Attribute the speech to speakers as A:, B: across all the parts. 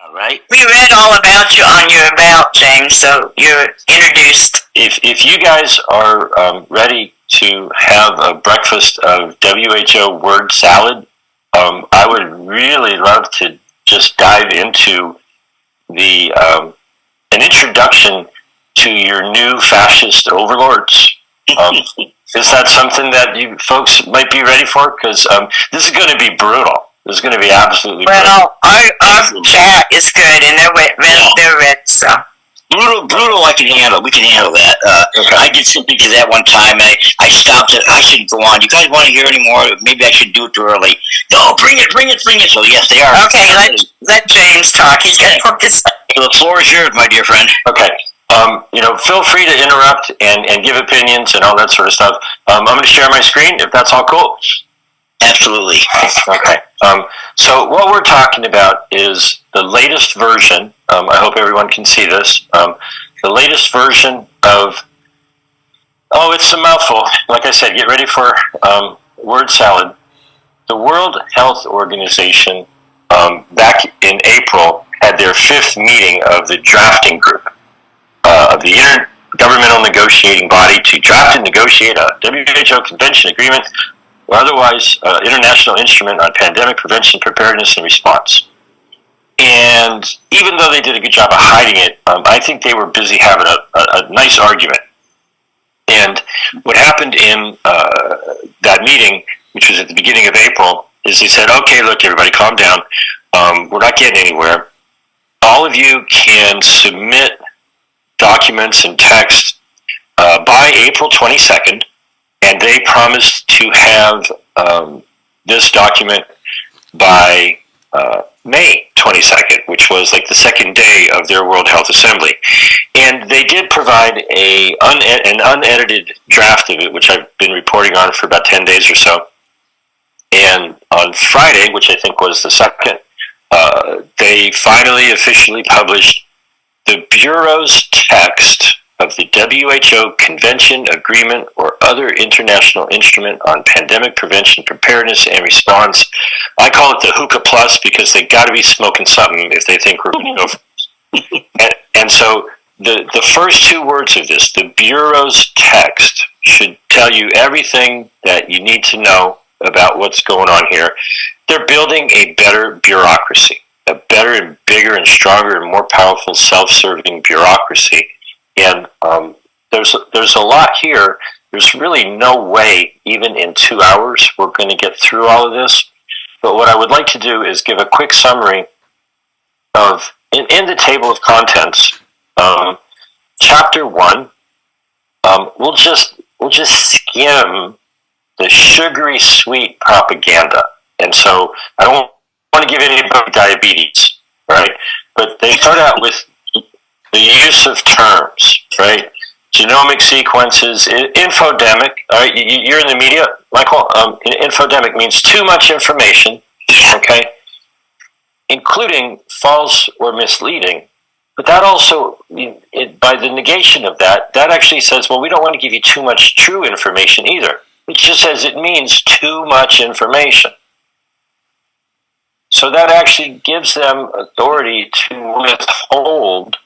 A: All right.
B: We read all about you on your about, James, so you're introduced.
A: If you guys are ready to have a breakfast of WHO word salad, I would really love to just dive into the an introduction to your new fascist overlords. Is that something that you folks might be ready for? Because this is going to be brutal. This is going to be absolutely brutal.
B: Well, our chat is good, and they're ready, so.
C: Brutal, I can handle. We can handle that. Okay. I did something to that one time, and I stopped it. I shouldn't go on. You guys want to hear anymore? Maybe I should do it too early. No, bring it. So, yes, they are.
B: Okay, let James talk. He's going to put this.
C: The floor is yours, my dear friend.
A: Okay. Feel free to interrupt and give opinions and all that sort of stuff. I'm going to share my screen, if that's all cool.
C: Absolutely.
A: Okay. So what we're talking about is the latest version. I hope everyone can see this. The latest version of. Oh, it's a mouthful. Like I said, get ready for word salad. The World Health Organization back in April had their 5th meeting of the drafting group of the Intergovernmental Negotiating Body to draft and negotiate a WHO Convention agreement or otherwise international instrument on pandemic prevention, preparedness, and response. And even though they did a good job of hiding it, I think they were busy having a nice argument. And what happened in that meeting, which was at the beginning of April, is they said, okay, look, everybody, calm down. We're not getting anywhere. All of you can submit documents and text by April 22nd, and they promised to have this document by May 22nd, which was like the second day of their World Health Assembly. And they did provide an unedited draft of it, which I've been reporting on for about 10 days or so. And on Friday, which I think was the 2nd, they finally officially published the Bureau's text of the WHO Convention, Agreement, or other international instrument on pandemic prevention, preparedness, and response. I call it the Hookah Plus because they got to be smoking something if they think we're going to go for and so the first 2 words of this, the Bureau's text, should tell you everything that you need to know about what's going on here. They're building a better bureaucracy, a better and bigger and stronger and more powerful self-serving bureaucracy. And there's a lot here. There's really no way, even in 2 hours, we're going to get through all of this. But what I would like to do is give a quick summary of, in the table of contents, Chapter 1. We'll just skim the sugary sweet propaganda. And so I don't want to give anybody diabetes, right? But they start out with the use of terms, right? Genomic sequences, infodemic. All right, you're in the media, Michael. Infodemic means too much information, okay, including false or misleading. But that also, by the negation of that actually says, well, we don't want to give you too much true information either. It just says it means too much information. So that actually gives them authority to withhold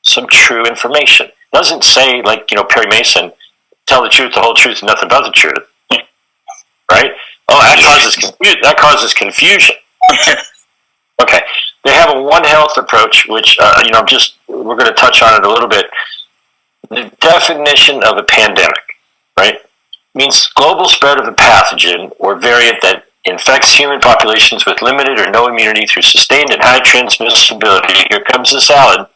A: some true information. It doesn't say, like, Perry Mason, tell the truth, the whole truth, and nothing but the truth. Right? Oh, that causes confusion. Okay. They have a One Health approach, which, we're going to touch on it a little bit. The definition of a pandemic, right, means global spread of a pathogen or variant that infects human populations with limited or no immunity through sustained and high transmissibility. Here comes the salad.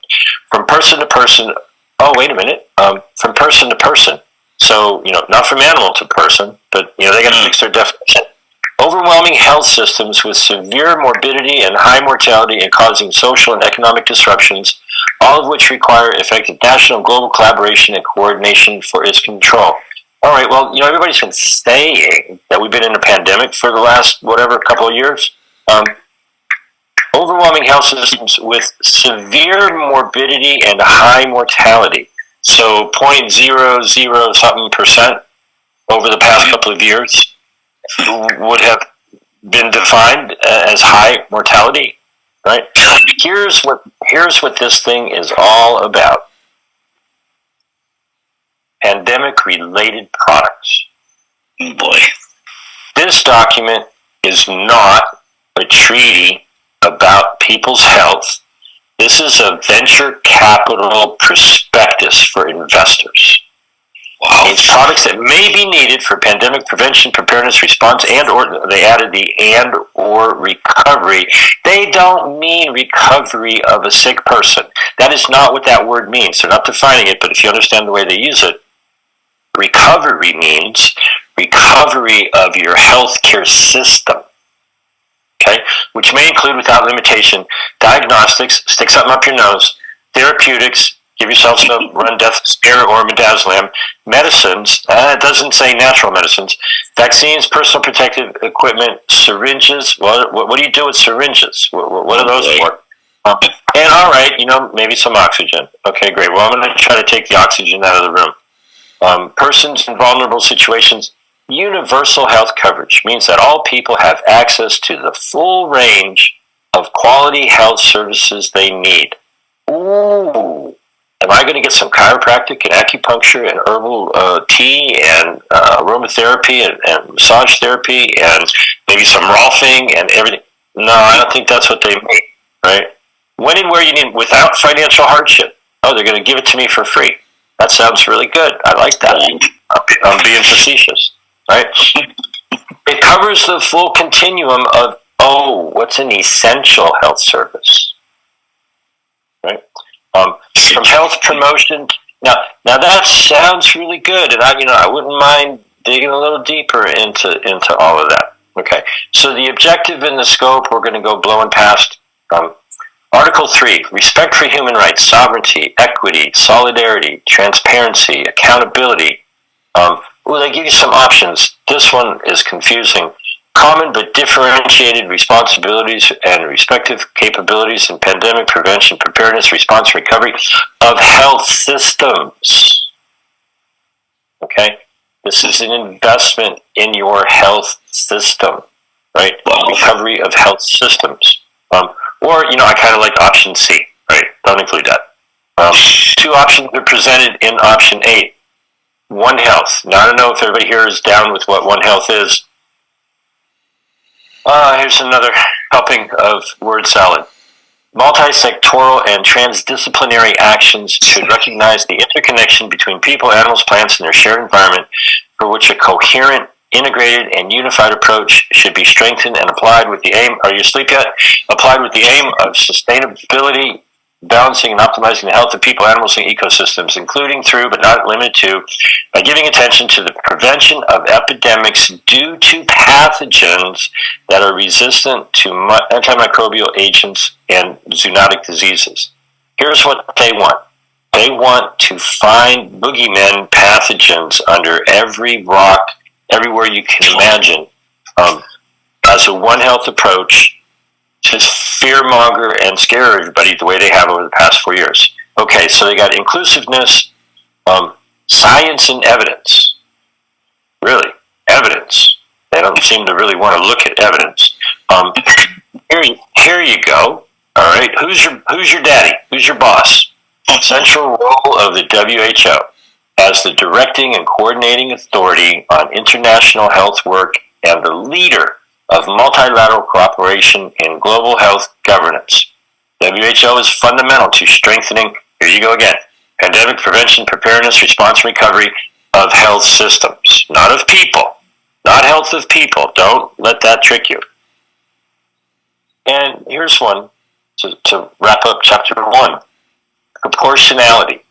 A: From person to person. Oh, wait a minute. From person to person. So, not from animal to person, but, they got to fix their definition. Overwhelming health systems with severe morbidity and high mortality and causing social and economic disruptions, all of which require effective national and global collaboration and coordination for its control. All right, well, everybody's been saying that we've been in a pandemic for the last, couple of years. Overwhelming health systems with severe morbidity and high mortality. So 0.00 something percent over the past couple of years would have been defined as high mortality. right? Here's what this thing is all about. Pandemic-related products.
C: Oh boy.
A: This document is not a treaty about people's health. This is a venture capital prospectus for investors.
C: Wow.
A: It's products that may be needed for pandemic prevention, preparedness, response, and or they added the and or recovery. They don't mean recovery of a sick person. That is not what that word means. They're not defining it, but if you understand the way they use it, recovery means recovery of your healthcare system. Okay, which may include, without limitation, diagnostics, stick something up your nose, therapeutics, give yourself some run, death, scare, or midazolam, medicines, it doesn't say natural medicines, vaccines, personal protective equipment, syringes. What do you do with syringes? What are those for? And all right, maybe some oxygen. Okay, great. Well, I'm going to try to take the oxygen out of the room. Persons in vulnerable situations. Universal health coverage means that all people have access to the full range of quality health services they need. Ooh, am I going to get some chiropractic and acupuncture and herbal tea and aromatherapy and massage therapy and maybe some rolfing and everything? No, I don't think that's what they mean, right? When and where you need, without financial hardship. Oh, they're going to give it to me for free. That sounds really good. I like that. I'm being facetious. Right? It covers the full continuum of, what's an essential health service? Right? From health promotion. Now that sounds really good, and I wouldn't mind digging a little deeper into all of that. Okay, so the objective and the scope, we're going to go blowing past. Article 3, respect for human rights, sovereignty, equity, solidarity, transparency, accountability. They give you some options. This one is confusing. Common but differentiated responsibilities and respective capabilities in pandemic prevention, preparedness, response, recovery of health systems. Okay? This is an investment in your health system, right? Recovery of health systems. Or, I kind of like option C, right? Don't include that. Two options are presented in option 8. One Health. Now, I don't know if everybody here is down with what One Health is. Here's another helping of word salad. Multi-sectoral and transdisciplinary actions should recognize the interconnection between people, animals, plants, and their shared environment, for which a coherent, integrated, and unified approach should be strengthened and applied with the aim, are you asleep yet? Applied with the aim of sustainability, balancing and optimizing the health of people, animals, and ecosystems, including through, but not limited to, by giving attention to the prevention of epidemics due to pathogens that are resistant to antimicrobial agents and zoonotic diseases. Here's what they want. They want to find boogeymen pathogens under every rock, everywhere you can imagine, as a One Health approach, just fearmonger and scare everybody the way they have over the past 4 years. Okay, so they got inclusiveness, science and evidence. Really, evidence. They don't seem to really want to look at evidence. Here you go. All right, who's your daddy? Who's your boss? Central role of the WHO as the directing and coordinating authority on international health work and the leader of multilateral cooperation in global health governance. WHO is fundamental to strengthening, here you go again, pandemic prevention, preparedness, response, and recovery of health systems, not of people, not health of people. Don't let that trick you. And here's one to wrap up chapter 1, proportionality.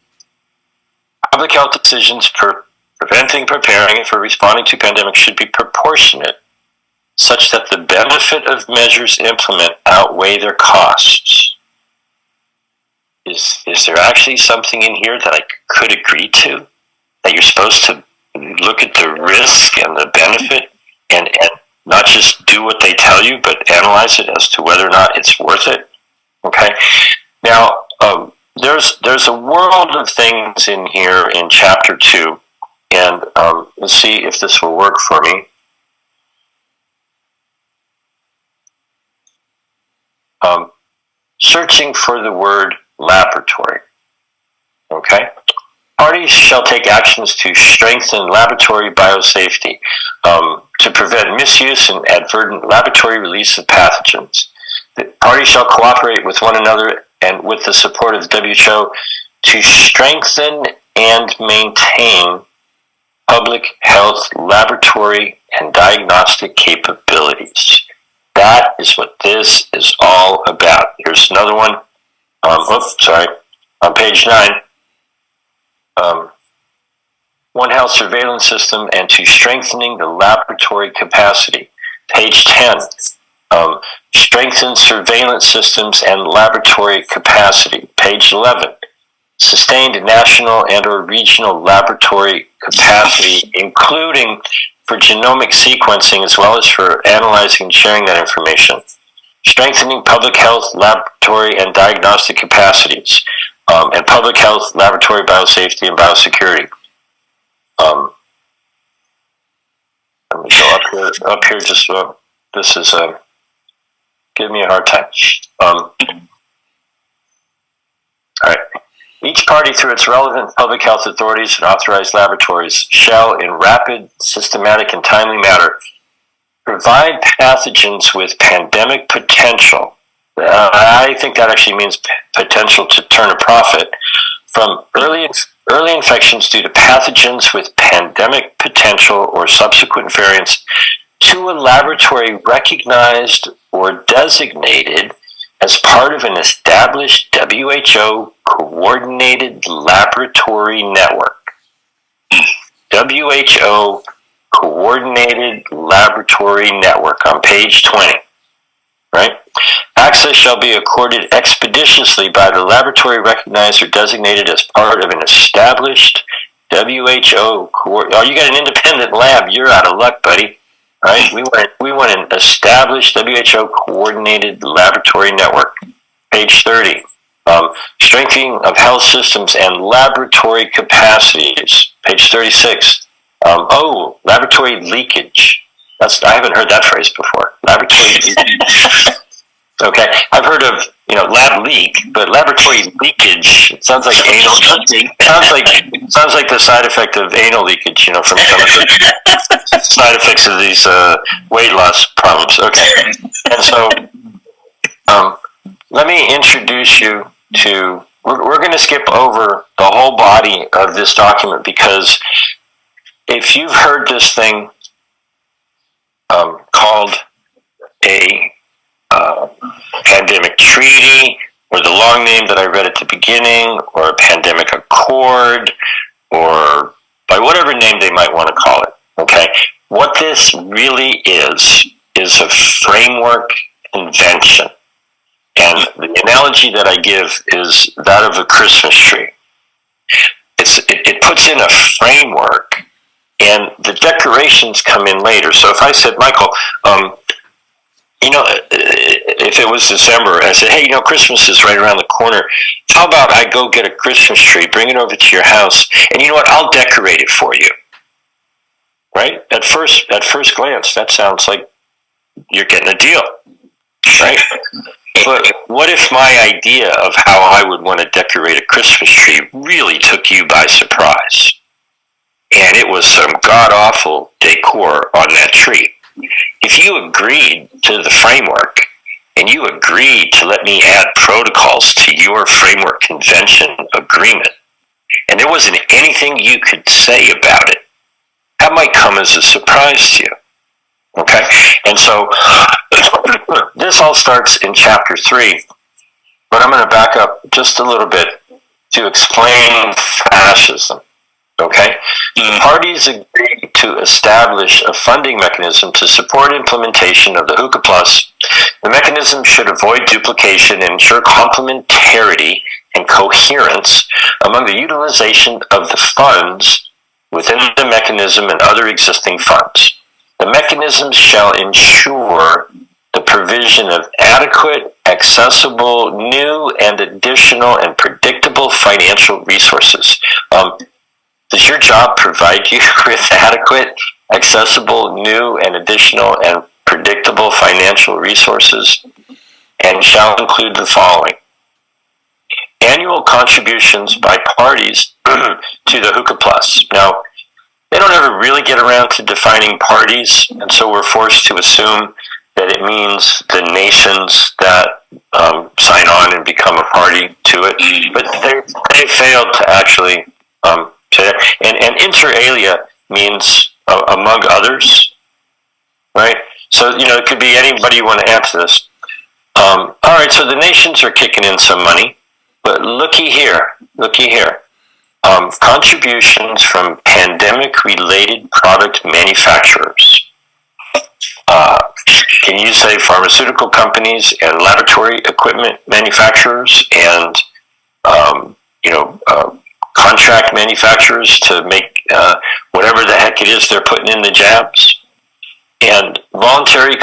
A: Public health decisions for preventing, preparing, and for responding to pandemics should be proportionate, such that the benefit of measures implemented outweigh their costs. Is there actually something in here that I could agree to? That you're supposed to look at the risk and the benefit and not just do what they tell you, but analyze it as to whether or not it's worth it? Okay? Now, there's a world of things in here in chapter 2, and let's see if this will work for me. searching for the word laboratory. Okay? Parties shall take actions to strengthen laboratory biosafety, to prevent misuse and advertent laboratory release of pathogens. The parties shall cooperate with one another and with the support of the WHO to strengthen and maintain public health laboratory and diagnostic capabilities. That is what this is all about. Here's another one. On page 9. One Health surveillance system and to strengthening the laboratory capacity. Page 10. Strengthen surveillance systems and laboratory capacity. Page 11. Sustained national and or regional laboratory capacity, including for genomic sequencing as well as for analyzing and sharing that information. Strengthening public health laboratory and diagnostic capacities, and public health laboratory biosafety and biosecurity. Let me go up here just this is give me a hard time. All right. Each party, through its relevant public health authorities and authorized laboratories, shall, in rapid, systematic, and timely manner, provide pathogens with pandemic potential. I think that actually means potential to turn a profit from early infections due to pathogens with pandemic potential or subsequent variants to a laboratory recognized or designated as part of an established WHO coordinated laboratory network. WHO coordinated laboratory network on page 20. Right? Access shall be accorded expeditiously by the laboratory recognized or designated as part of an established WHO. Oh, you got an independent lab. You're out of luck, buddy. Right? We want an established WHO coordinated laboratory network. Page 30. Strengthening of health systems and laboratory capacities. Page 36. Laboratory leakage. I haven't heard that phrase before. Laboratory leakage. Okay, I've heard of lab leak, but laboratory leakage. It sounds like anal. Sounds like the side effect of anal leakage. From some of the side effects of these weight loss problems. Okay, and so let me introduce you to. We're going to skip over the whole body of this document because if you've heard this thing called a pandemic treaty, or the long name that I read at the beginning, or a pandemic accord, or by whatever name they might want to call it, okay? What this really is a framework convention. And the analogy that I give is that of a Christmas tree. It puts in a framework, and the decorations come in later. So if I said, Michael, if it was December, I said, hey, Christmas is right around the corner. How about I go get a Christmas tree, bring it over to your house, and you know what? I'll decorate it for you. Right? At first glance, that sounds like you're getting a deal. Right? But what if my idea of how I would want to decorate a Christmas tree really took you by surprise? And it was some god-awful decor on that tree. If you agreed to the framework and you agreed to let me add protocols to your framework convention agreement, and there wasn't anything you could say about it, that might come as a surprise to you. Okay? And so this all starts in chapter 3, but I'm going to back up just a little bit to explain fascism. Okay? The parties agreed to establish a funding mechanism to support implementation of the Hookah Plus. The mechanism should avoid duplication and ensure complementarity and coherence among the utilization of the funds within the mechanism and other existing funds. The mechanism shall ensure the provision of adequate, accessible, new, and additional and predictable financial resources. Does your job provide you with adequate, accessible, new, and additional and predictable financial resources? and shall include the following: annual contributions by parties to the Hookah Plus. Now, they don't ever really get around to defining parties, and so we're forced to assume that it means the nations that sign on and become a party to it. But they failed to actually say that. And inter alia means among others, right? So, it could be anybody you want to answer this. All right, so the nations are kicking in some money, but looky here. Contributions from pandemic-related product manufacturers. Can you say pharmaceutical companies and laboratory equipment manufacturers and contract manufacturers to make whatever the heck it is they're putting in the jabs, and voluntary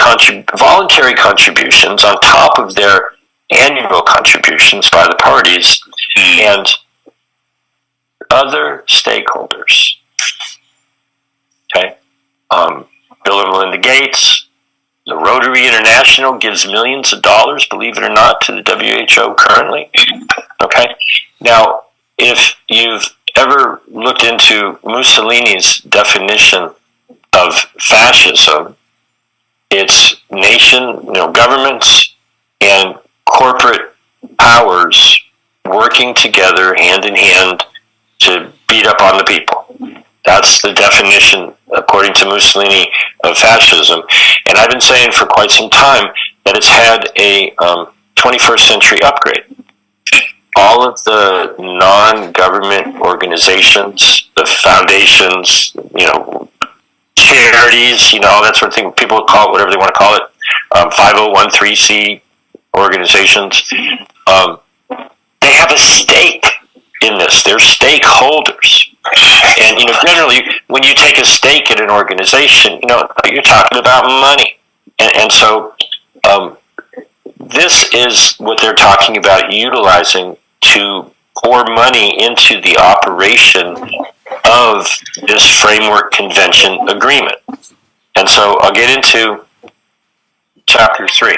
A: contributions on top of their annual contributions by the parties and other stakeholders. Okay, Bill and Melinda Gates, the Rotary International gives millions of dollars, believe it or not, to the WHO currently. Okay, now if you've ever looked into Mussolini's definition of fascism, it's governments and corporate powers working together hand in hand to beat up on the people. That's the definition, according to Mussolini, of fascism. And I've been saying for quite some time that it's had a 21st century upgrade. All of the non-government organizations, the foundations, charities, that sort of thing, people call it whatever they want to call it, 5013C organizations, they have a stake in this. They're stakeholders. And, generally, when you take a stake in an organization, you're talking about money. And so this is what they're talking about utilizing to pour money into the operation of this framework convention agreement. And so I'll get into chapter 3.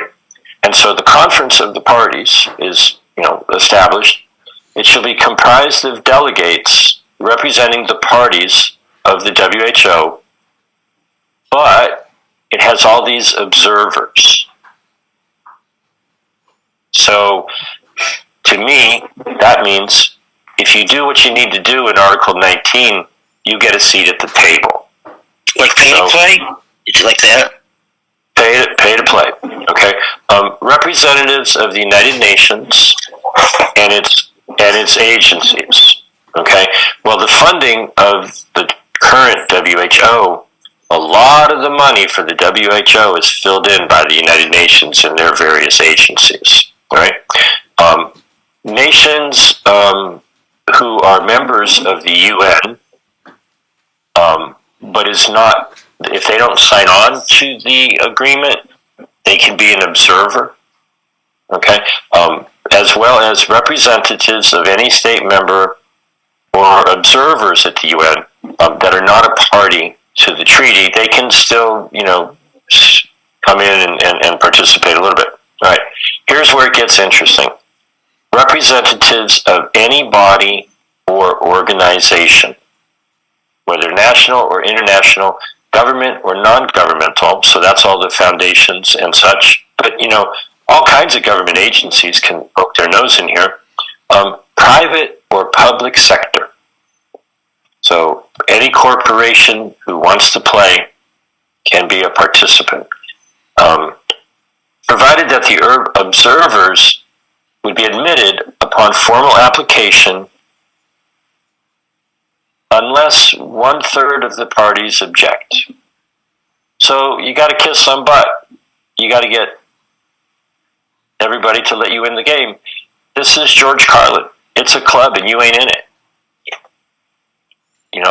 A: And so the conference of the parties is, established. It shall be comprised of delegates representing the parties of the WHO, but it has all these observers. So, to me, that means if you do what you need to do in Article 19, you get a seat at the table.
C: Like pay to play? Is it like that?
A: Pay to play. Okay. Representatives of the United Nations and its agencies. Okay. Well, the funding of the current WHO, a lot of the money for the WHO is filled in by the United Nations and their various agencies. Right. Nations who are members of the UN, but is not, if they don't sign on to the agreement, they can be an observer, okay? As well as representatives of any state member or observers at the UN that are not a party to the treaty, they can still, come in and participate a little bit. All right, here's where it gets interesting. Representatives of any body or organization, whether national or international, government or non-governmental, so that's all the foundations and such, but, all kinds of government agencies can poke their nose in here, private or public sector. So any corporation who wants to play can be a participant. Provided that the observers would be admitted upon formal application unless 1/3 of the parties object. So you got to kiss some butt. You got to get everybody to let you in the game. This is George Carlin. It's a club and you ain't in it.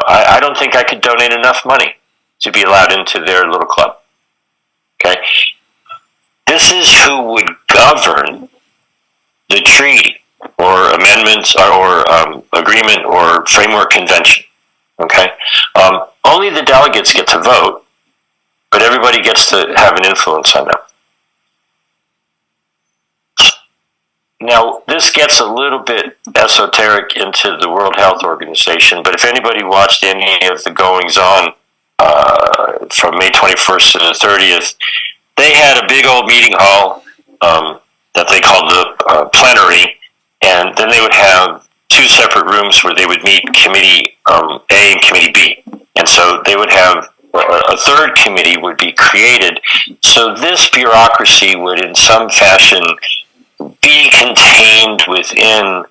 A: I don't think I could donate enough money to be allowed into their little club. Okay? This is who would govern the treaty or amendments or agreement or framework convention. Okay? Only the delegates get to vote, but everybody gets to have an influence on them. Now, this gets a little bit esoteric into the World Health Organization, but if anybody watched any of the goings-on from May 21st to the 30th, they had a big old meeting hall that they called the plenary, and then they would have two separate rooms where they would meet Committee A and Committee B. And so they would have a third committee would be created. So this bureaucracy would in some fashion be contained within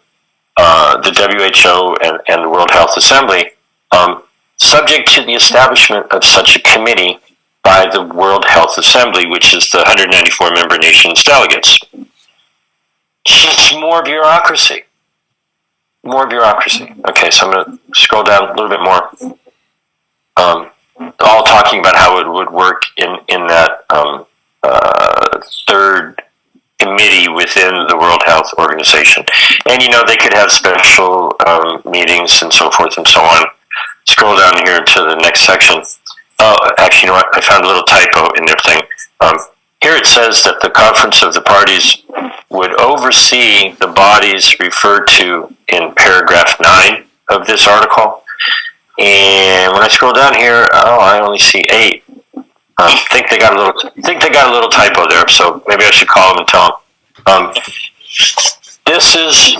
A: the WHO and the World Health Assembly, subject to the establishment of such a committee by the World Health Assembly, which is the 194 member nations delegates. Just more bureaucracy. More bureaucracy. Okay, so I'm going to scroll down a little bit more. All talking about how it would work in that third committee within the World Health Organization. And, they could have special meetings and so forth and so on. Scroll down here to the next section. Oh, actually, you know what? I found a little typo in their thing. Here it says that the Conference of the Parties would oversee the bodies referred to in paragraph 9 of this article. And when I scroll down here, I only see 8. Think they got a little typo there, so maybe I should call them and tell them. This is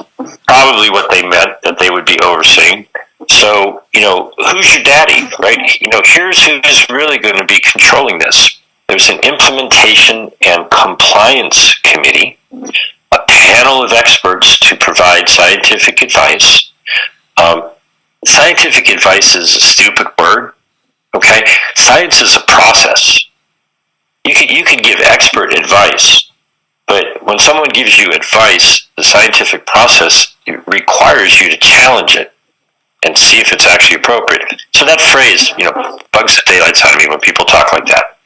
A: probably what they meant that they would be overseeing. So, who's your daddy, right? Here's who's really going to be controlling this. There's an implementation and compliance committee, a panel of experts to provide scientific advice. Scientific advice is a stupid word, okay? Science is a process. You can give expert advice, but when someone gives you advice, the scientific process requires you to challenge it and see if it's actually appropriate. So that phrase, bugs the daylights out of me when people talk like that.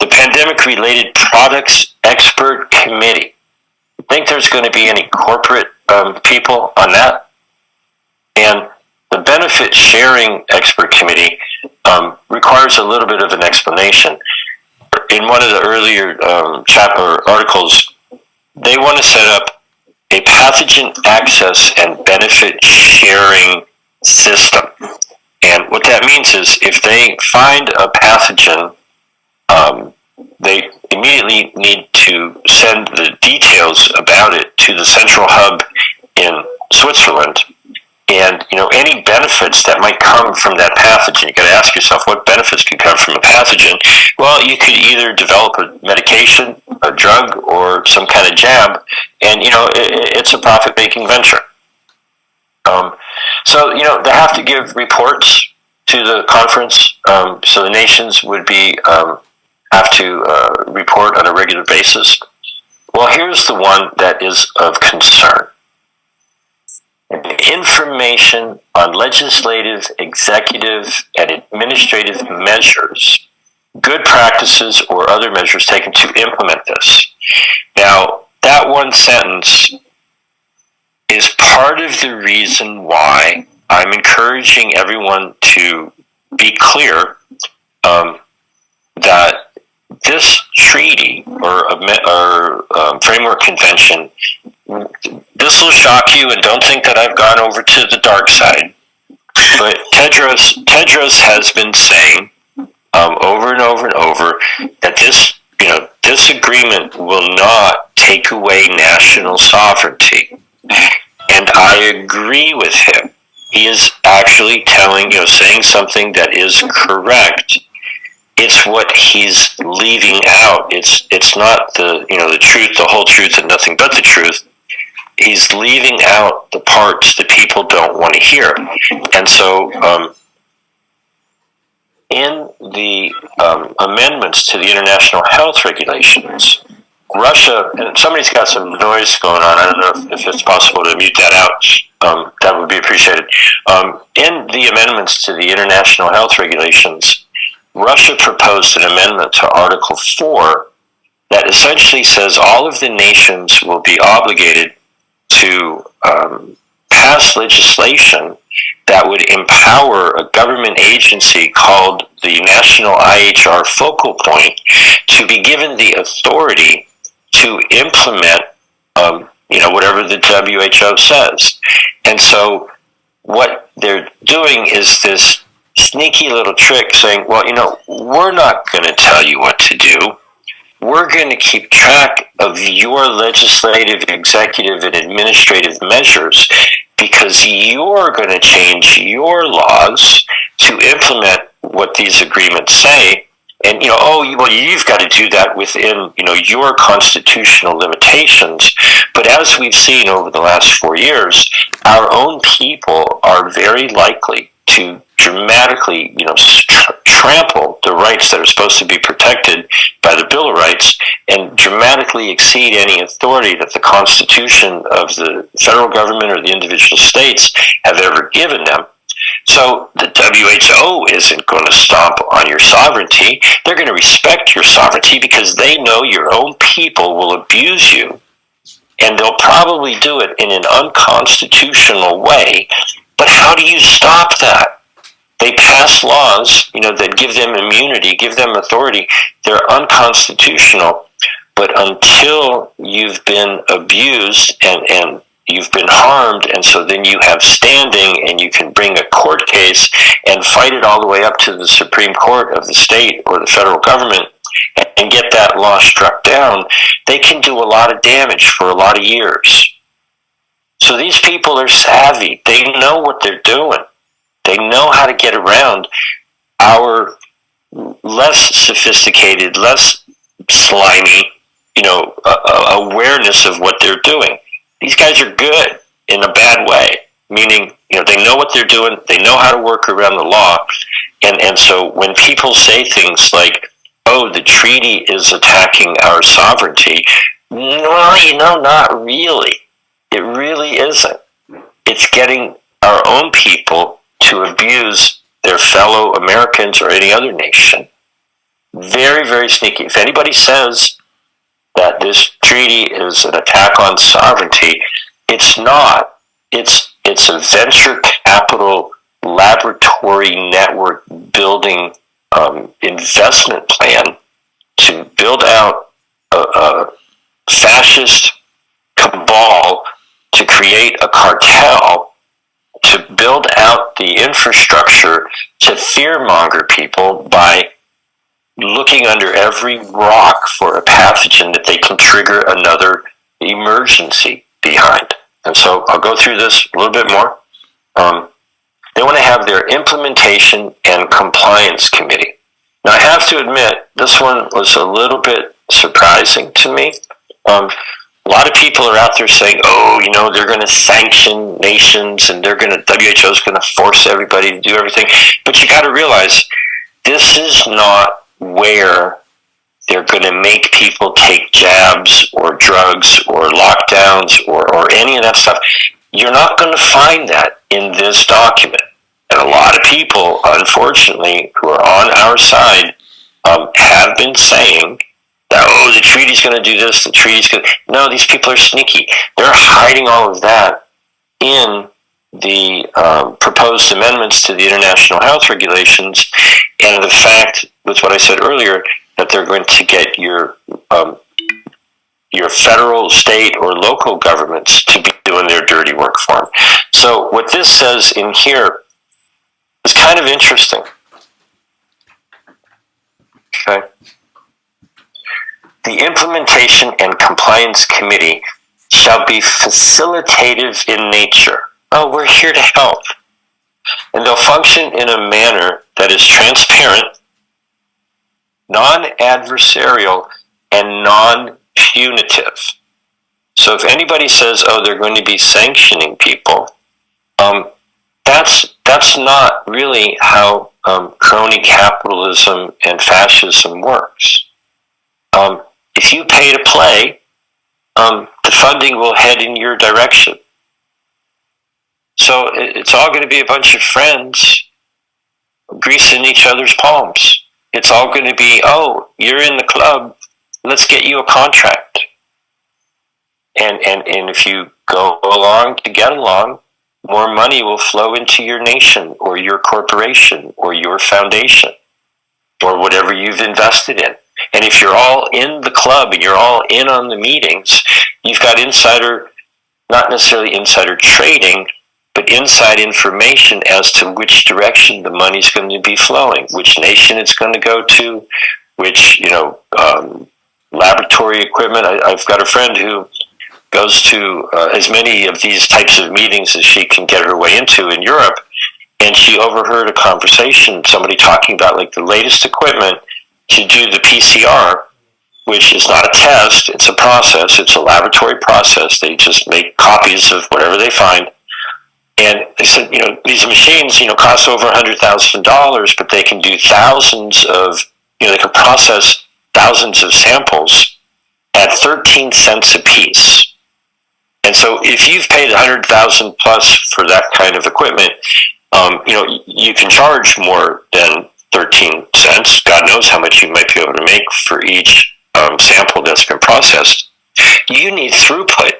A: The Pandemic-Related Products Expert Committee. Think there's going to be any corporate people on that? And the Benefit Sharing Expert Committee requires a little bit of an explanation. In one of the earlier chapter articles, they want to set up a pathogen access and benefit sharing system. And what that means is if they find a pathogen, they immediately need to send the details about it to the central hub in Switzerland. And, any benefits that might come from that pathogen, you got to ask yourself, what benefits could come from a pathogen? Well, you could either develop a medication, a drug, or some kind of jab, and, it's a profit-making venture. So, they have to give reports to the conference, so the nations would be have to report on a regular basis. Well, here's the one that is of concern. Information on legislative, executive, and administrative measures, good practices, or other measures taken to implement this. Now, that one sentence is part of the reason why I'm encouraging everyone to be clear that this treaty or framework convention, this will shock you, and don't think that I've gone over to the dark side. But Tedros has been saying over and over and over that this agreement will not take away national sovereignty, and I agree with him. He is actually saying something that is correct. It's what he's leaving out. It's not the truth, the whole truth, and nothing but the truth. He's leaving out the parts that people don't want to hear. And so in the amendments to the international health regulations, Russia, and somebody's got some noise going on. I don't know if it's possible to mute that out. That would be appreciated. In the amendments to the international health regulations, Russia proposed an amendment to Article 4 that essentially says all of the nations will be obligated to pass legislation that would empower a government agency called the National IHR Focal Point to be given the authority to implement whatever the WHO says. And so what they're doing is this sneaky little trick saying, well, we're not going to tell you what to do. We're going to keep track of your legislative, executive, and administrative measures because you're going to change your laws to implement what these agreements say. And, you've got to do that within, your constitutional limitations. But as we've seen over the last 4 years, our own people are very likely to dramatically, trample the rights that are supposed to be protected by the Bill of Rights and dramatically exceed any authority that the Constitution of the federal government or the individual states have ever given them. So the WHO isn't going to stomp on your sovereignty. They're going to respect your sovereignty because they know your own people will abuse you. And they'll probably do it in an unconstitutional way. But how do you stop that? They pass laws, that give them immunity, give them authority. They're unconstitutional. But until you've been abused and you've been harmed, and so then you have standing and you can bring a court case and fight it all the way up to the Supreme Court of the state or the federal government and get that law struck down, they can do a lot of damage for a lot of years. So these people are savvy. They know what they're doing. They know how to get around our less sophisticated, less slimy, awareness of what they're doing. These guys are good in a bad way, meaning, they know what they're doing, they know how to work around the law, and so when people say things like, oh, the treaty is attacking our sovereignty, no, not really. It really isn't. It's getting our own people to abuse their fellow Americans or any other nation. Very, very sneaky. If anybody says that this treaty is an attack on sovereignty, it's not. It's a venture capital laboratory network building investment plan to build out a fascist cabal, to create a cartel, to build out the infrastructure to fearmonger people by looking under every rock for a pathogen that they can trigger another emergency behind. And so I'll go through this a little bit more. They want to have their implementation and compliance committee. Now, I have to admit, this one was a little bit surprising to me. A lot of people are out there saying, they're going to sanction nations and WHO is going to force everybody to do everything. But you got to realize, this is not where they're going to make people take jabs or drugs or lockdowns or any of that stuff. You're not going to find that in this document. And a lot of people, unfortunately, who are on our side, have been saying that, the treaty's going to do this, the treaty's going to... No, these people are sneaky. They're hiding all of that in the proposed amendments to the international health regulations, and the fact, with what I said earlier, that they're going to get your federal, state, or local governments to be doing their dirty work for them. So what this says in here is kind of interesting. Okay. The Implementation and Compliance Committee shall be facilitative in nature. Oh, we're here to help. And they'll function in a manner that is transparent, non-adversarial, and non-punitive. So if anybody says, they're going to be sanctioning people, that's not really how crony capitalism and fascism works. If you pay to play, the funding will head in your direction. So it's all going to be a bunch of friends greasing each other's palms. It's all going to be, you're in the club, let's get you a contract. And if you go along to get along, more money will flow into your nation or your corporation or your foundation or whatever you've invested in. And if you're all in the club and you're all in on the meetings, you've got insider not necessarily insider trading, but inside information as to which direction the money's going to be flowing, which nation it's going to go to, which, laboratory equipment. I've got a friend who goes to as many of these types of meetings as she can get her way into in Europe, and she overheard a conversation, somebody talking about like the latest equipment to do the PCR, which is not a test, it's a process, it's a laboratory process. They just make copies of whatever they find. And they said, these machines, cost over $100,000, but they can do thousands of, they can process thousands of samples at 13 cents a piece. And so if you've paid 100,000 plus for that kind of equipment, you can charge more than 13 cents. God knows how much you might be able to make for each sample that's been processed. You need throughput.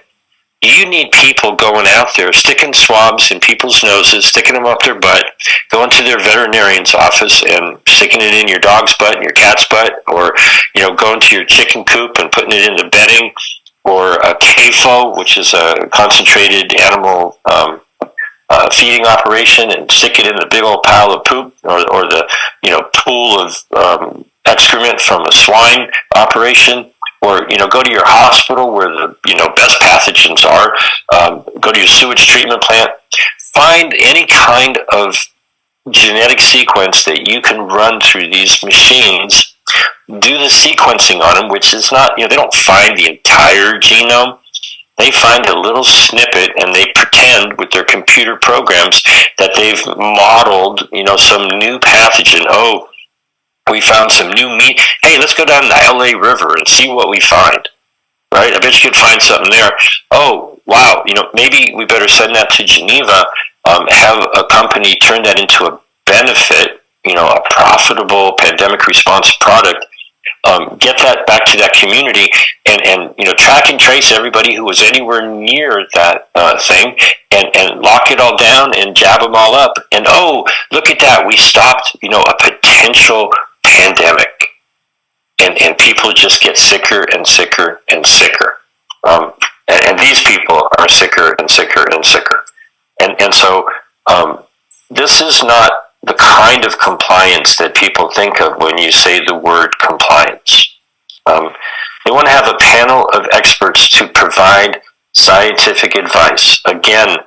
A: You need people going out there, sticking swabs in people's noses, sticking them up their butt, going to their veterinarian's office and sticking it in your dog's butt and your cat's butt, or, going to your chicken coop and putting it in the bedding, or a CAFO, which is a concentrated animal feeding operation, and stick it in the big old pile of poop, or the, pool of excrement from a swine operation. Or, go to your hospital where the, best pathogens are. Go to your sewage treatment plant. Find any kind of genetic sequence that you can run through these machines. Do the sequencing on them, which is not, they don't find the entire genome. They find a little snippet, and they pretend with their computer programs that they've modeled, some new pathogen. Oh, we found some new meat. Hey, let's go down the LA River and see what we find. Right? I bet you could find something there. Oh, wow. Maybe we better send that to Geneva, have a company turn that into a benefit, a profitable pandemic response product, get that back to that community, and track and trace everybody who was anywhere near that thing, and lock it all down and jab them all up. And oh, look at that. We stopped, a potential pandemic, and people just get sicker and sicker and sicker, and these people are sicker and sicker and sicker, and so this is not the kind of compliance that people think of when you say the word compliance. They want to have a panel of experts to provide scientific advice. Again,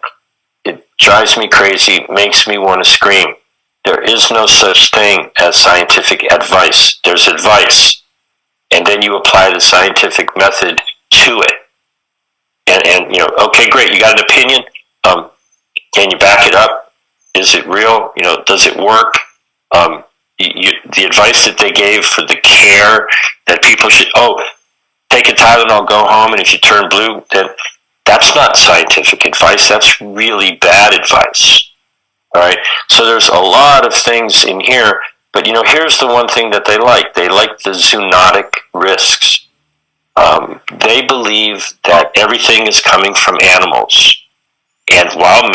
A: it drives me crazy, makes me want to scream. There is no such thing as scientific advice. There's advice. And then you apply the scientific method to it. And okay, great, you got an opinion. Can you back it up? Is it real? Does it work? The advice that they gave for the care that people should, take a Tylenol, go home, and if you turn blue, then that's not scientific advice. That's really bad advice. All right, so there's a lot of things in here, but here's the one thing that they like. They like the zoonotic risks. They believe that everything is coming from animals, and while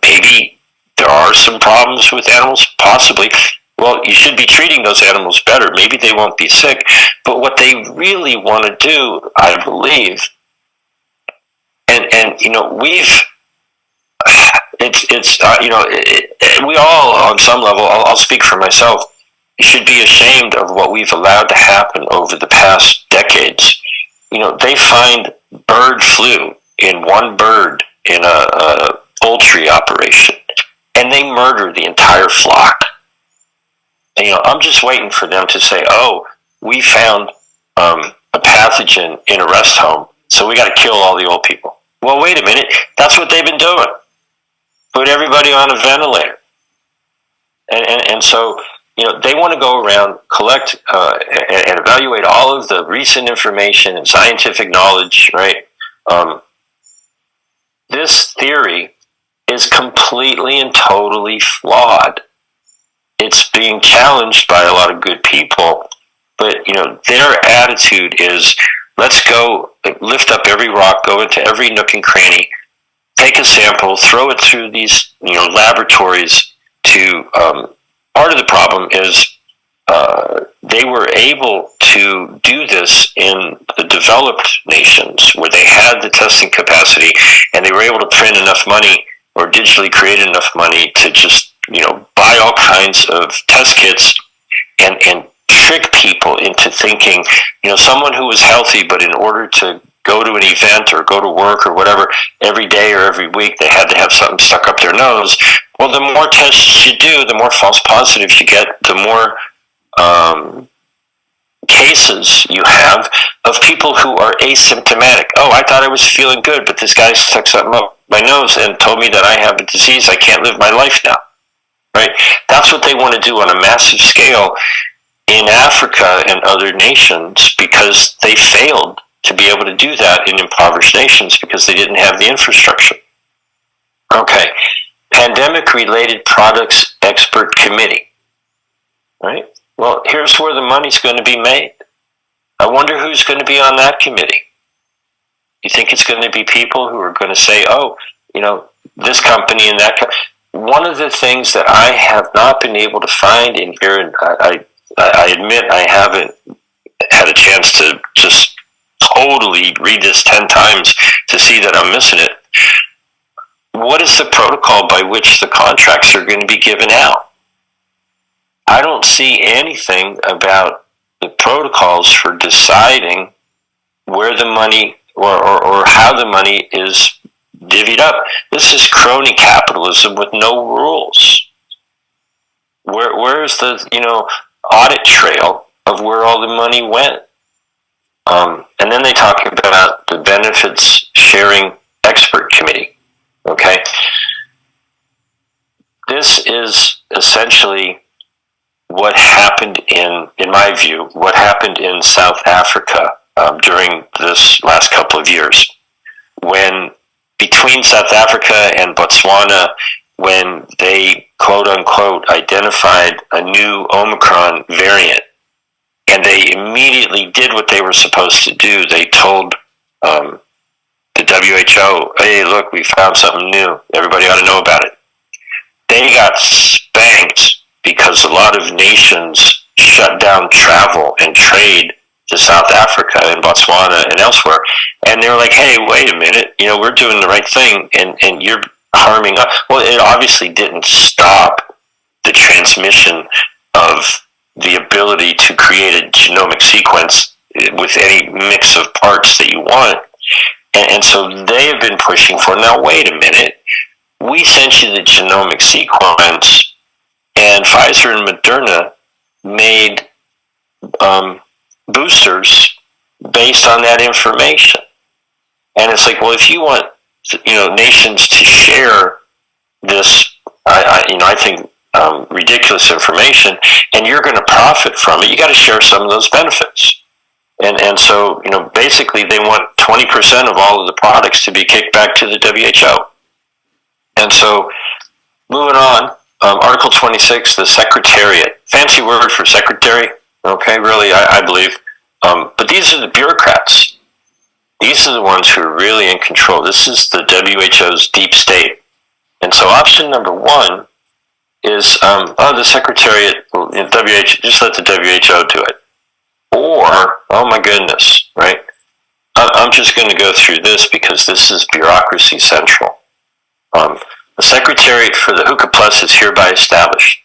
A: maybe there are some problems with animals, possibly. Well, you should be treating those animals better. Maybe they won't be sick, but what they really want to do, I believe, and we've. We all, on some level, I'll speak for myself, should be ashamed of what we've allowed to happen over the past decades. They find bird flu in one bird in a poultry operation, and they murder the entire flock. And, I'm just waiting for them to say, oh, we found a pathogen in a rest home, so we got to kill all the old people. Well, wait a minute. That's what they've been doing. Put everybody on a ventilator. And so, they want to go around, collect and evaluate all of the recent information and scientific knowledge, right? This theory is completely and totally flawed. It's being challenged by a lot of good people, but, their attitude is, let's go lift up every rock, go into every nook and cranny, take a sample, throw it through these, laboratories to, part of the problem is they were able to do this in the developed nations where they had the testing capacity, and they were able to print enough money or digitally create enough money to just, buy all kinds of test kits and trick people into thinking, someone who was healthy, but in order to go to an event or go to work or whatever every day or every week, they had to have something stuck up their nose. Well, the more tests you do, the more false positives you get, the more cases you have of people who are asymptomatic. Oh, I thought I was feeling good, but this guy stuck something up my nose and told me that I have a disease. I can't live my life now. Right? That's what they want to do on a massive scale in Africa and other nations, because they failed to be able to do that in impoverished nations because they didn't have the infrastructure. Okay. Pandemic-related products expert committee. Right? Well, here's where the money's going to be made. I wonder who's going to be on that committee. You think it's going to be people who are going to say, oh, this company and that company. One of the things that I have not been able to find in here, and I admit I haven't had a chance to just totally read this 10 times to see that I'm missing it. What is the protocol by which the contracts are going to be given out? I don't see anything about the protocols for deciding where the money or how the money is divvied up. This is crony capitalism with no rules. Where's the audit trail of where all the money went? And then they talk about the benefits sharing expert committee. Okay, this is essentially what happened in my view, what happened in South Africa during this last couple of years, when between South Africa and Botswana, when they quote unquote identified a new Omicron variant, and they immediately did what they were supposed to do. They told the WHO, hey, look, we found something new. Everybody ought to know about it. They got spanked because a lot of nations shut down travel and trade to South Africa and Botswana and elsewhere. And they were like, hey, wait a minute, we're doing the right thing, and you're harming us. Well, it obviously didn't stop the transmission of the ability to create a genomic sequence with any mix of parts that you want. And so they have been pushing for, now wait a minute, we sent you the genomic sequence, and Pfizer and Moderna made boosters based on that information. And it's like, well, if you want, nations to share this, I think ridiculous information, and you're going to profit from it, you got to share some of those benefits. And so, basically they want 20% of all of the products to be kicked back to the WHO. And so, moving on, Article 26, the secretariat. Fancy word for secretary, okay, really, I believe. But these are the bureaucrats. These are the ones who are really in control. This is the WHO's deep state. And so option number one is, the secretariat, WHO, just let the WHO do it. Or, oh my goodness, right? I'm just going to go through this because this is bureaucracy central. The Secretariat for the Hookah Plus is hereby established.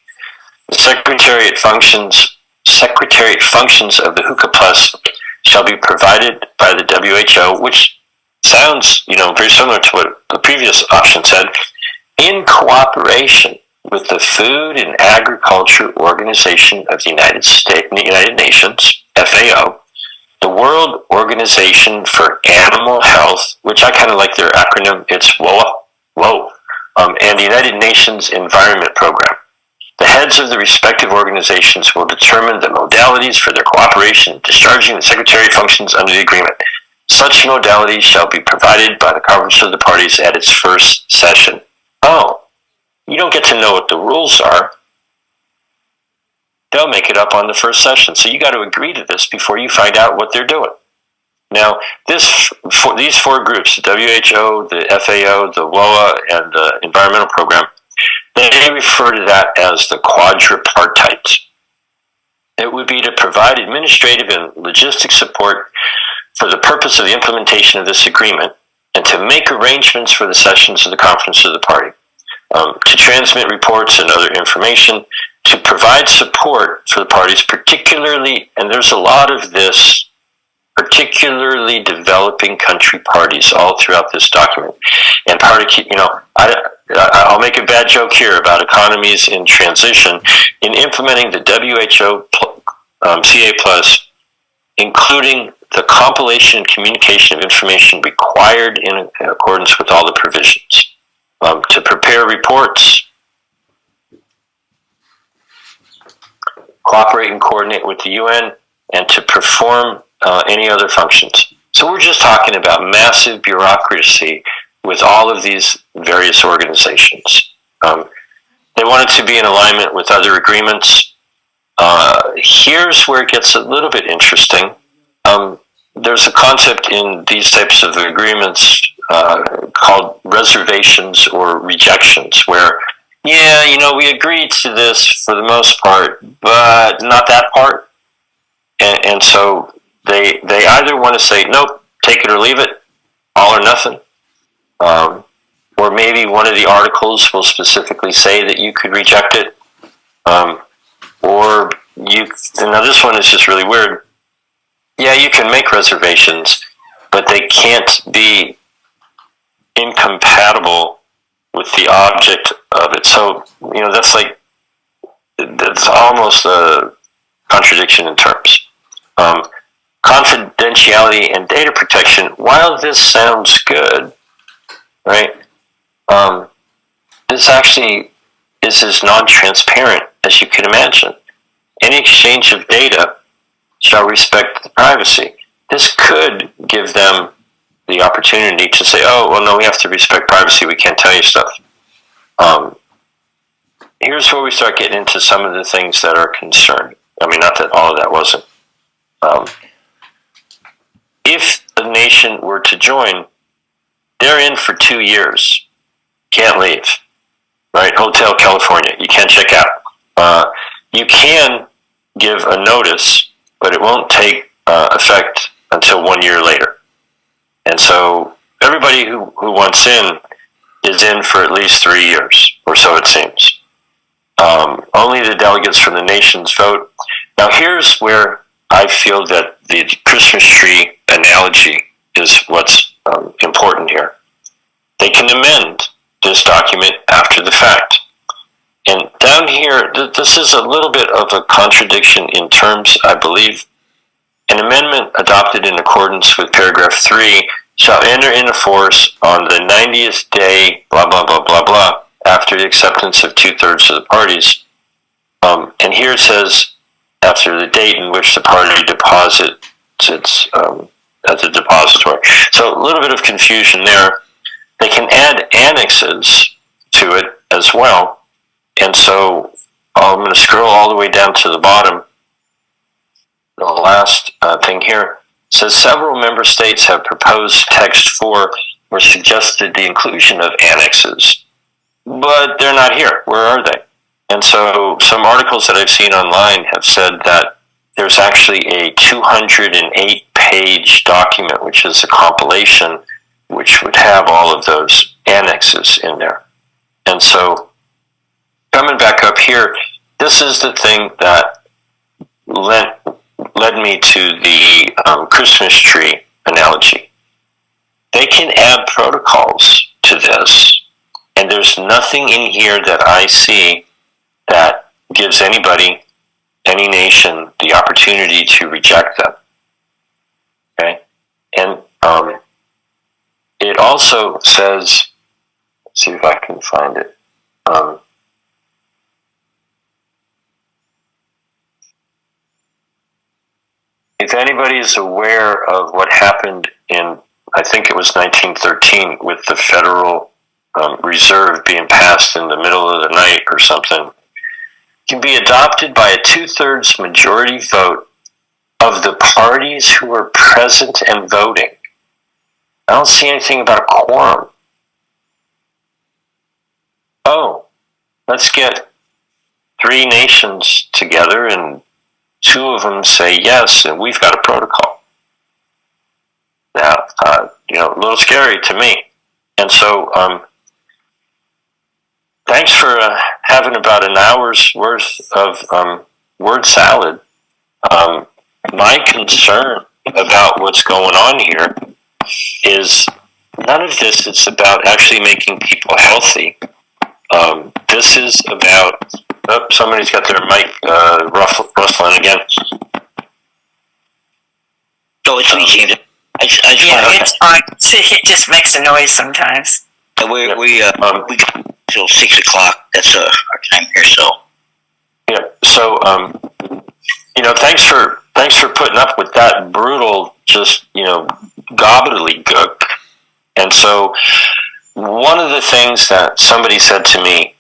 A: The Secretariat functions of the Hookah Plus shall be provided by the WHO, which sounds, very similar to what the previous option said, in cooperation with the Food and Agriculture Organization of the United Nations, FAO, the World Organization for Animal Health, which I kind of like their acronym, it's WOA, and the United Nations Environment Program. The heads of the respective organizations will determine the modalities for their cooperation, discharging the Secretariat functions under the agreement. Such modalities shall be provided by the Conference of the Parties at its first session. Oh, you don't get to know what the rules are. They'll make it up on the first session. So you got to agree to this before you find out what they're doing. Now, these four groups, the WHO, the FAO, the WOA, and the Environmental Program, they refer to that as the quadripartite. It would be to provide administrative and logistic support for the purpose of the implementation of this agreement and to make arrangements for the sessions of the conference of the party, to transmit reports and other information, to provide support for the parties, particularly, and there's a lot of this, particularly developing country parties all throughout this document. And I'll make a bad joke here about economies in transition. In implementing the WHO CA+, including the compilation and communication of information required in accordance with all the provisions, to prepare reports, cooperate and coordinate with the UN, and to perform any other functions. So we're just talking about massive bureaucracy with all of these various organizations. They want it to be in alignment with other agreements. Here's where it gets a little bit interesting. There's a concept in these types of agreements called reservations or rejections, where, we agreed to this for the most part, but not that part. And so they either want to say, nope, take it or leave it, all or nothing. Or maybe one of the articles will specifically say that you could reject it. Now this one is just really weird. Yeah, you can make reservations, but they can't be incompatible with the object of it. So, that's almost a contradiction in terms. Confidentiality and data protection, while this sounds good, right? This actually is as non-transparent as you can imagine. Any exchange of data shall respect the privacy. This could give them the opportunity to say, oh, well, no, we have to respect privacy. We can't tell you stuff. Here's where we start getting into some of the things that are concerning. I mean, not that all of that wasn't. If a nation were to join, they're in for 2 years. Can't leave. Right? Hotel California. You can't check out. You can give a notice, but it won't take effect until 1 year later. And so everybody who wants in is in for at least 3 years, or so it seems. Only the delegates from the nations vote. Now here's where I feel that the Christmas tree analogy is what's important here. They can amend this document after the fact. And down here, this is a little bit of a contradiction in terms, I believe. An amendment adopted in accordance with paragraph 3 shall enter into force on the 90th day, blah, blah, blah, blah, blah, after the acceptance of 2/3 of the parties. And here it says, after the date in which the party deposits its at the depository. So a little bit of confusion there. They can add annexes to it as well. And so I'm going to scroll all the way down to the bottom. The last thing here says several member states have proposed text for or suggested the inclusion of annexes, but they're not here. Where are they? And so some articles that I've seen online have said that there's actually a 208-page document, which is a compilation, which would have all of those annexes in there. And so coming back up here, this is the thing that led me to the Christmas tree analogy. They can add protocols to this, and there's nothing in here that I see that gives anybody, any nation, the opportunity to reject them. Okay? And it also says, let's see if I can find it. If anybody is aware of what happened in, I think it was 1913, with the Federal Reserve being passed in the middle of the night or something, can be adopted by a 2/3 majority vote of the parties who are present and voting. I don't see anything about a quorum. Oh, let's get 3 nations together and 2 of them say yes, and we've got a protocol. Now, a little scary to me. And so, thanks for having about an hour's worth of word salad. My concern about what's going on here is none of this is about actually making people healthy. This is about... Oh, somebody's got their mic rustling again.
C: So it's me, James.
B: It's fine. It just makes a noise sometimes.
C: We got till 6 o'clock. That's our time here. So
A: yeah. So thanks for putting up with that brutal, just gobbledygook. And so one of the things that somebody said to me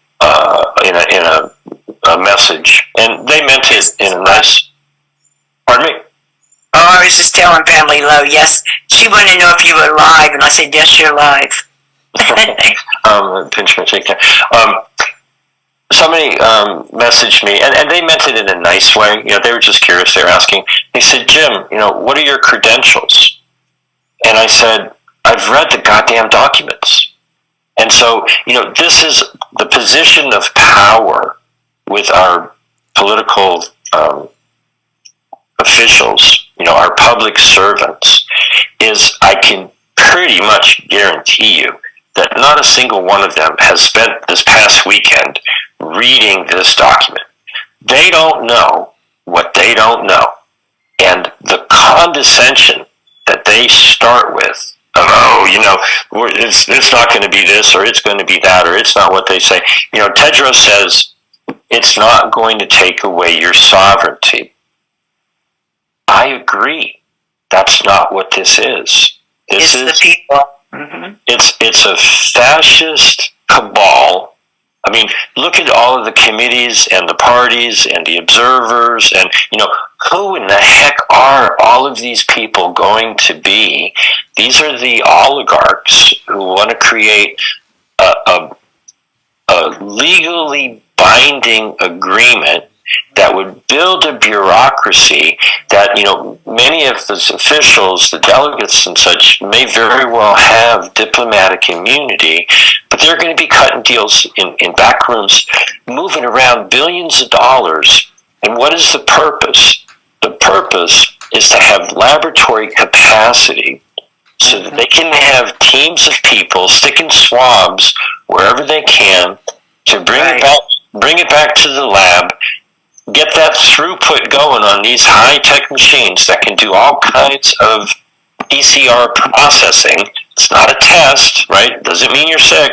A: in a message, and they meant it in a nice... Pardon me?
B: Oh, I was just telling Family Low, yes. She wanted to know if you were live, and I said, yes, you're live.
A: Pinch my cheek there. Somebody messaged me, and they meant it in a nice way. They were just curious. They were asking. They said, Jim, what are your credentials? And I said, I've read the goddamn documents. And so, this is the position of power with our political officials, our public servants, is I can pretty much guarantee you that not a single one of them has spent this past weekend reading this document. They don't know what they don't know. And the condescension that they start with, it's not going to be this, or it's going to be that, or it's not what they say. Tedros says it's not going to take away your sovereignty. I agree. That's not what this is. This is
B: the people. Mm-hmm.
A: It's a fascist cabal. I mean, look at all of the committees and the parties and the observers, and who in the heck are all of these people going to be? These are the oligarchs who want to create a legally binding agreement that would build a bureaucracy that, many of those officials, the delegates and such, may very well have diplomatic immunity, but they're going to be cutting deals in back rooms, moving around billions of dollars. And what is the purpose? The purpose is to have laboratory capacity so that they can have teams of people sticking swabs wherever they can to bring it back to the lab, get that throughput going on these high-tech machines that can do all kinds of PCR processing. It's not a test, right? Doesn't mean you're sick.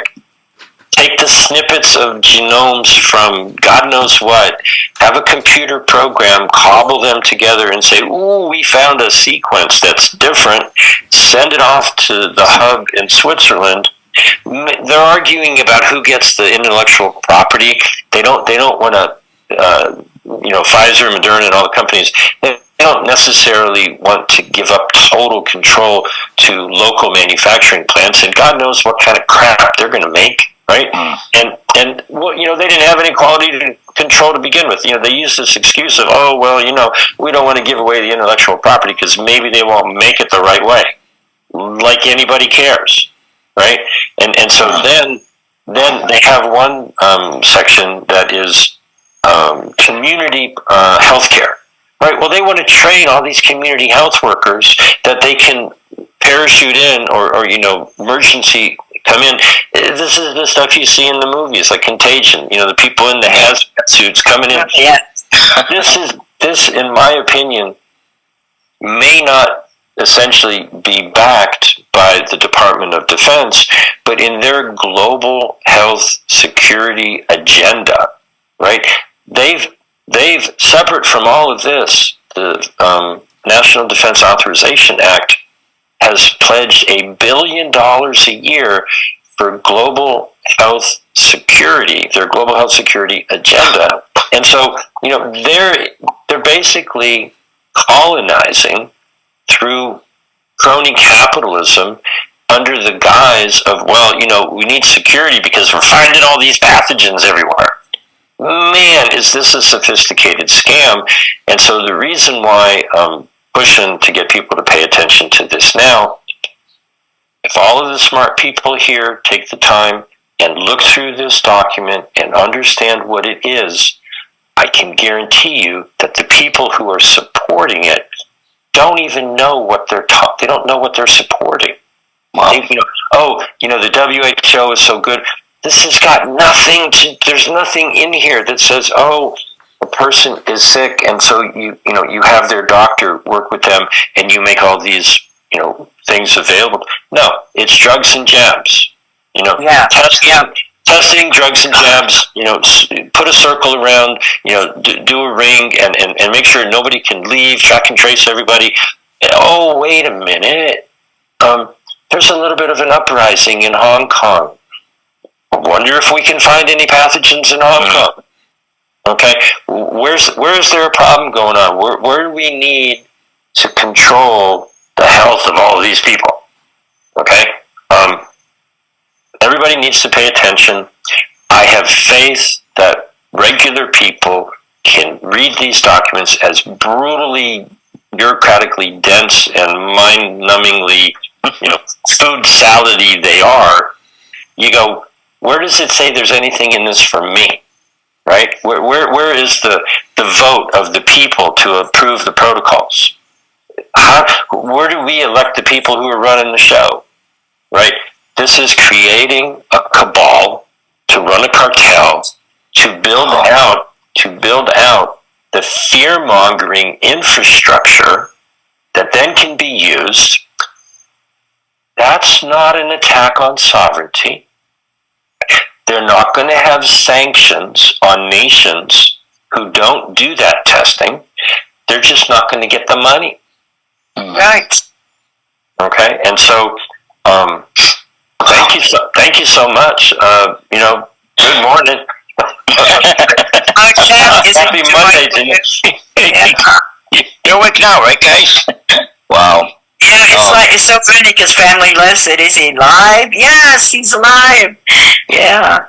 A: Take the snippets of genomes from God knows what, have a computer program, cobble them together and say, ooh, we found a sequence that's different, send it off to the hub in Switzerland. They're arguing about who gets the intellectual property. They don't want to, Pfizer, Moderna, and all the companies, they don't necessarily want to give up total control to local manufacturing plants, and God knows what kind of crap they're going to make, right? And they didn't have any quality control to begin with. They use this excuse of, we don't want to give away the intellectual property because maybe they won't make it the right way, like anybody cares, right? And so then they have one section that is community healthcare, right? Well, they want to train all these community health workers that they can parachute in or emergency come in. This is the stuff you see in the movies, like Contagion. The people in the hazmat suits coming in.
B: Yeah.
A: This, in my opinion, may not essentially be backed by the Department of Defense, but in their global health security agenda, right? They've separate from all of this, the National Defense Authorization Act has pledged $1 billion a year for global health security, their global health security agenda. And so, they're basically colonizing through crony capitalism under the guise of, we need security because we're finding all these pathogens everywhere. man, is this a sophisticated scam? And so the reason why I'm pushing to get people to pay attention to this now, if all of the smart people here take the time and look through this document and understand what it is, I can guarantee you that the people who are supporting it don't even know what they don't know what they're supporting. Wow. The WHO is so good. This has got there's nothing in here that says, oh, a person is sick, and so you have their doctor work with them, and you make all these, things available. No, it's drugs and jabs. Testing drugs and jabs. Put a circle around. Do a ring, and make sure nobody can leave. Track and trace everybody. Oh, wait a minute. There's a little bit of an uprising in Hong Kong. I wonder if we can find any pathogens in Hong Kong. Okay, where's there a problem going on? Where do we need to control the health of all of these people? Okay, everybody needs to pay attention. I have faith that regular people can read these documents, as brutally bureaucratically dense and mind-numbingly, food salady they are. You go, where does it say there's anything in this for me? Right? Where is the vote of the people to approve the protocols? Where do we elect the people who are running the show? Right? This is creating a cabal to run a cartel to build out the fear-mongering infrastructure that then can be used. That's not an attack on sovereignty. They're not going to have sanctions on nations who don't do that testing. They're just not going to get the money.
B: Right.
A: Okay, and so thank you so much. Good morning. Happy Monday to you.
C: You're awake now, right, guys? Wow.
B: Yeah, it's so funny because Family Love said, "Is he alive?" Yes, he's alive. Yeah.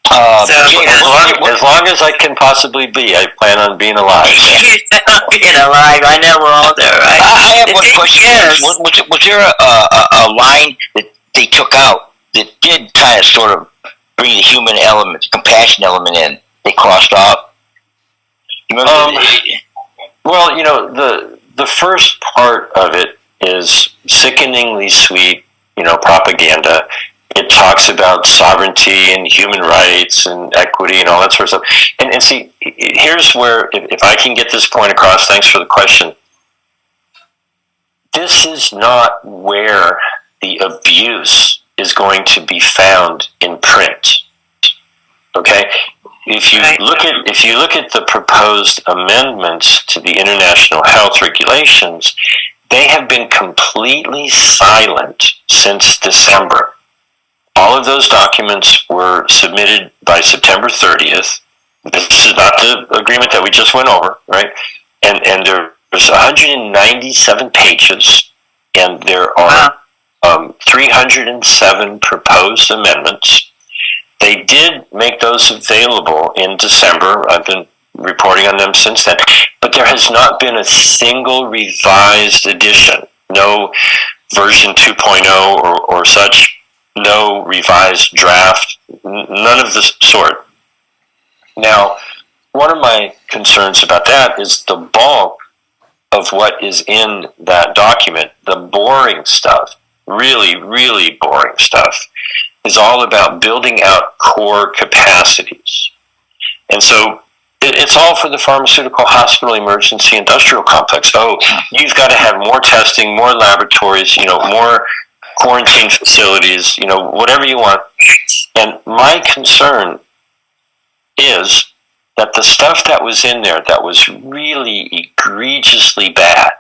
A: As long as I can possibly be, I plan on being alive.
B: Being alive, I know we're all there, right?
C: I have one question. Yes. Was there a line that they took out that did kind of sort of bring the human element, the compassion element in? They crossed off.
A: Well, the first part of it is sickeningly sweet, propaganda. It talks about sovereignty and human rights and equity and all that sort of stuff. And see, here's where, if I can get this point across, thanks for the question. This is not where the abuse is going to be found in print. Okay? If you look at the proposed amendments to the international health regulations, they have been completely silent since December. All of those documents were submitted by September 30th. This is not the agreement that we just went over, right? And there's 197 pages, and there are 307 proposed amendments. They did make those available in December. I've been reporting on them since then. But there has not been a single revised edition. No version 2.0 or such. No revised draft. None of the sort. Now, one of my concerns about that is the bulk of what is in that document, the boring stuff, really, really boring stuff, is all about building out core capacities. And so it's all for the pharmaceutical hospital emergency industrial complex. Oh, you've got to have more testing, more laboratories, more quarantine facilities, whatever you want. And my concern is that the stuff that was in there that was really egregiously bad,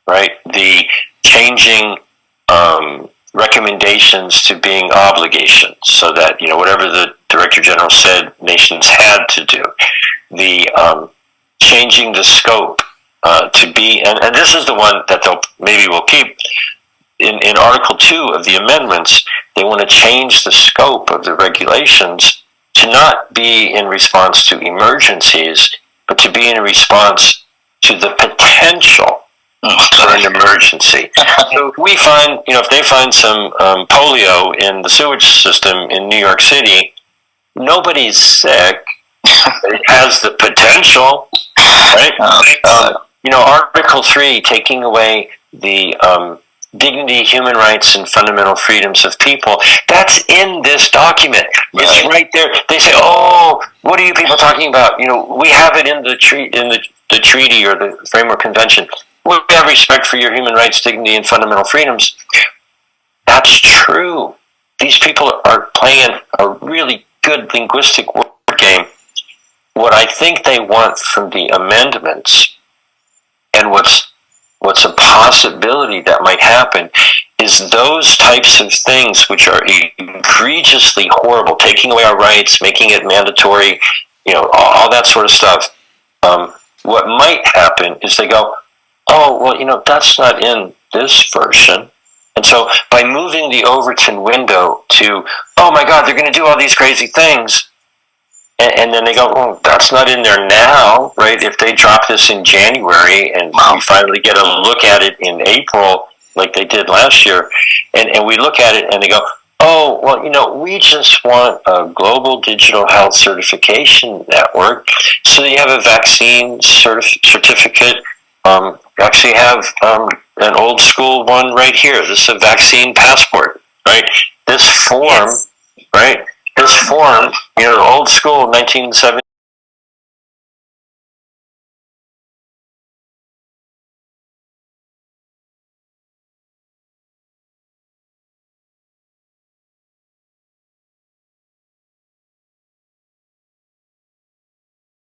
A: right? The changing recommendations to being obligations, so that whatever the Director General said nations had to do, the changing the scope to be, and this is the one that we'll keep in Article 2 of the amendments. They want to change the scope of the regulations to not be in response to emergencies, but to be in response to the potential for an emergency. So if we find, if they find some polio in the sewage system in New York City, nobody's sick. It has the potential, right? Article 3, taking away the dignity, human rights, and fundamental freedoms of people. That's in this document. Right. It's right there. They say, "Oh, what are you people talking about? We have it in the treaty or the Framework Convention. We have respect for your human rights, dignity, and fundamental freedoms." That's true. These people are playing a really good linguistic word game. What I think they want from the amendments, and what's a possibility that might happen, is those types of things which are egregiously horrible, taking away our rights, making it mandatory, all that sort of stuff. What might happen is they go, "Oh, well, that's not in this version." And so by moving the Overton window to, "Oh my God, they're going to do all these crazy things," and then they go, "Oh, that's not in there now," right? If they drop this in January and we finally get a look at it in April, like they did last year, and we look at it and they go, "Oh, well, we just want a global digital health certification network so that you have a vaccine certificate. Actually have an old school one right here. This is a vaccine passport, right? This form, right? This form, old school 1970